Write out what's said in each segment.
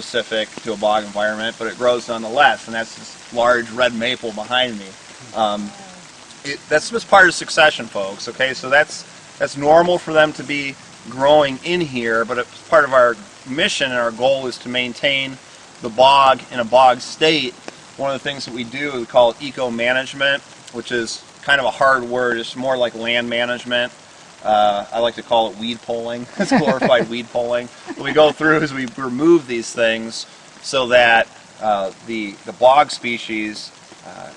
specific to a bog environment, but it grows nonetheless, and that's this large red maple behind me. That's just part of succession, folks. Okay, so that's normal for them to be growing in here, but it's part of our mission and our goal is to maintain the bog in a bog state. One of the things that we do, we call it eco-management, which is kind of a hard word. It's more like land management. I like to call it weed pulling. It's glorified weed pulling. What we go through is we remove these things so that the bog species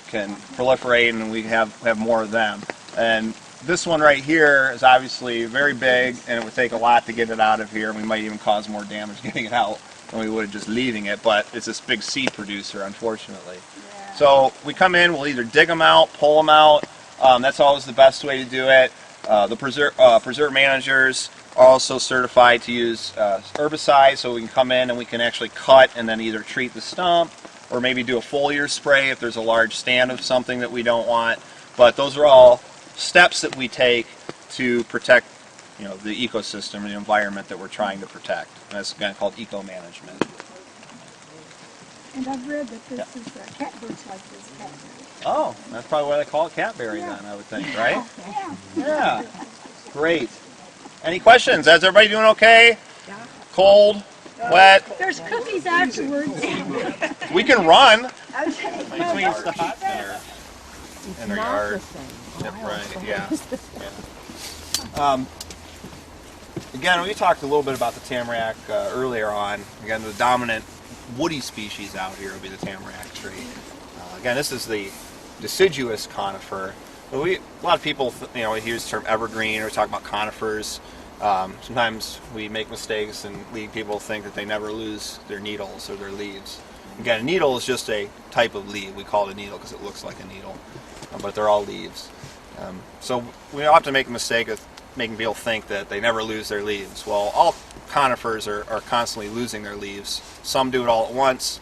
can proliferate and we have more of them. And this one right here is obviously very big, and it would take a lot to get it out of here. We might even cause more damage getting it out than we would just leaving it, but it's this big seed producer, unfortunately. Yeah. So we come in, we'll either dig them out, pull them out. That's always the best way to do it. The preserve managers are also certified to use herbicides, so we can come in and we can actually cut and then either treat the stump or maybe do a foliar spray if there's a large stand of something that we don't want. But those are all steps that we take to protect, the ecosystem, the environment that we're trying to protect. And that's again called eco-management. And I've read that this is catbirds like this catberry. Oh, that's probably why they call it catberry then, I would think, right? Yeah. Great. Any questions? Is everybody doing okay? Yeah. Cold? Wet? There's cookies afterwards. We can run. Okay. Between spots in their yard. Yep, right, yeah. Again, we talked a little bit about the tamarack earlier on. Again, the dominant woody species out here would be the tamarack tree. Again, this is the deciduous conifer. But a lot of people, we use the term evergreen or talk about conifers. Sometimes we make mistakes and lead people to think that they never lose their needles or their leaves. Again, a needle is just a type of leaf. We call it a needle because it looks like a needle, but they're all leaves. So we often make a mistake of making people think that they never lose their leaves. Well, all conifers are constantly losing their leaves. Some do it all at once.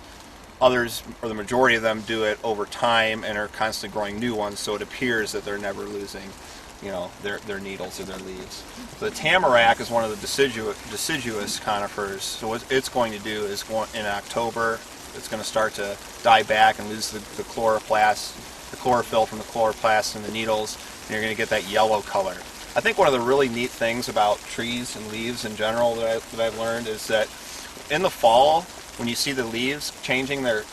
Others, or the majority of them, do it over time and are constantly growing new ones, so it appears that they're never losing, their needles or their leaves. So the tamarack is one of the deciduous conifers. So what it's going to do is in October, it's going to start to die back and lose the chloroplast, the chlorophyll from the chloroplast in the needles, and you're going to get that yellow color. I think one of the really neat things about trees and leaves in general that I've learned is that in the fall, when you see the leaves changing to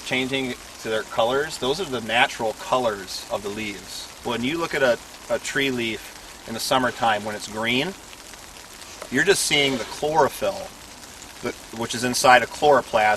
their colors, those are the natural colors of the leaves. When you look at a tree leaf in the summertime when it's green, you're just seeing the chlorophyll, which is inside a chloroplast.